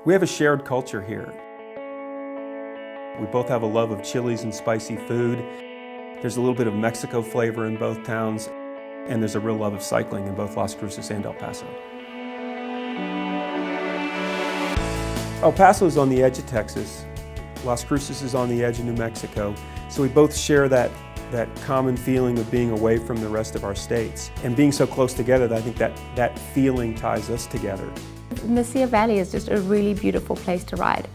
We have a shared culture here. We both have a love of chilies and spicy food. There's a little bit of Mexico flavor in both towns, and there's a real love of cycling in both Las Cruces and El Paso. El Paso is on the edge of Texas. Las Cruces is on the edge of New Mexico. So we both share that common feeling of being away from the rest of our states. And being so close together, I think that feeling ties us together. Mesilla Valley is just a really beautiful place to ride.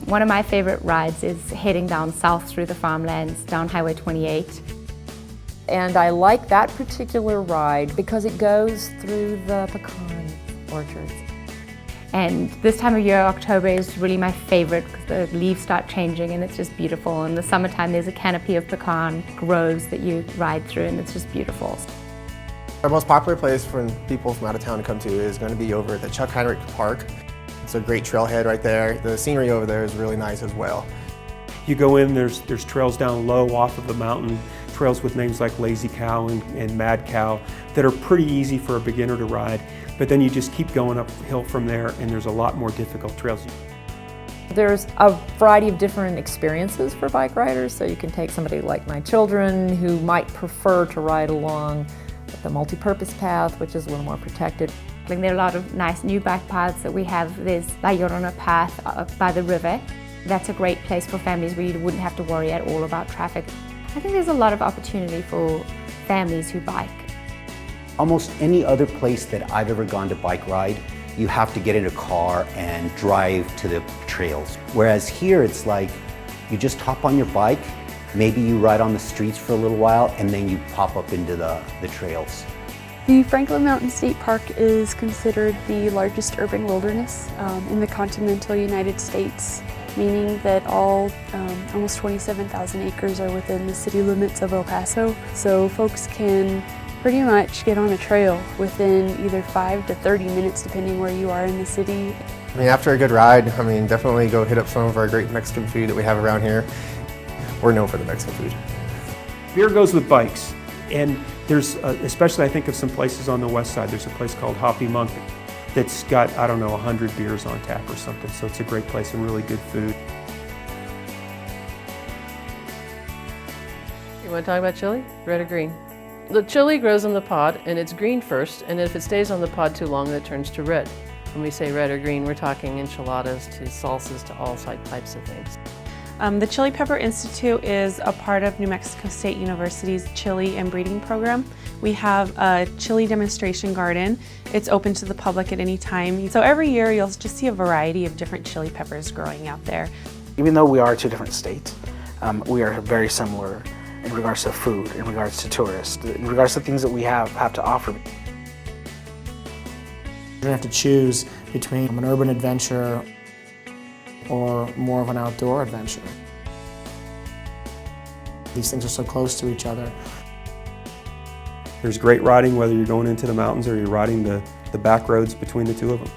One of my favorite rides is heading down south through the farmlands, down Highway 28. And I like that particular ride because it goes through the pecan orchards. And this time of year, October, is really my favorite because the leaves start changing and it's just beautiful. In the summertime, there's a canopy of pecan groves that you ride through and it's just beautiful. Our most popular place for people from out of town to come to is going to be over at the Chuck Heinrich Park. It's a great trailhead right there. The scenery over there is really nice as well. You go in, there's trails down low off of the mountain, trails with names like Lazy Cow and Mad Cow that are pretty easy for a beginner to ride. But then you just keep going uphill from there, and there's a lot more difficult trails. There's a variety of different experiences for bike riders, so you can take somebody like my children who might prefer to ride along the multi-purpose path, which is a little more protected. There are a lot of nice new bike paths that we have. There's La Llorona path up by the river. That's a great place for families where you wouldn't have to worry at all about traffic. I think there's a lot of opportunity for families who bike. Almost any other place that I've ever gone to bike ride, you have to get in a car and drive to the trails. Whereas here it's like, you just hop on your bike, maybe you ride on the streets for a little while, and then you pop up into the trails. The Franklin Mountain State Park is considered the largest urban wilderness in the continental United States, meaning that almost 27,000 acres are within the city limits of El Paso. So folks can pretty much get on a trail within either 5 to 30 minutes depending where you are in the city. After a good ride, definitely go hit up some of our great Mexican food that we have around here. We're known for the Mexican food. Beer goes with bikes, and there's, especially I think of some places on the west side, there's a place called Hoppy Monk that's got, 100 beers on tap or something, so it's a great place and really good food. You want to talk about chili? Red or green? The chili grows on the pod and it's green first, and if it stays on the pod too long, it turns to red. When we say red or green, we're talking enchiladas to salsas to all types of things. The Chili Pepper Institute is a part of New Mexico State University's chili and breeding program. We have a chili demonstration garden. It's open to the public at any time. So every year you'll just see a variety of different chili peppers growing out there. Even though we are two different states, we are very similar in regards to food, in regards to tourists, in regards to things that we have to offer. You're going to have to choose between an urban adventure or more of an outdoor adventure. These things are so close to each other. There's great riding whether you're going into the mountains or you're riding the back roads between the two of them.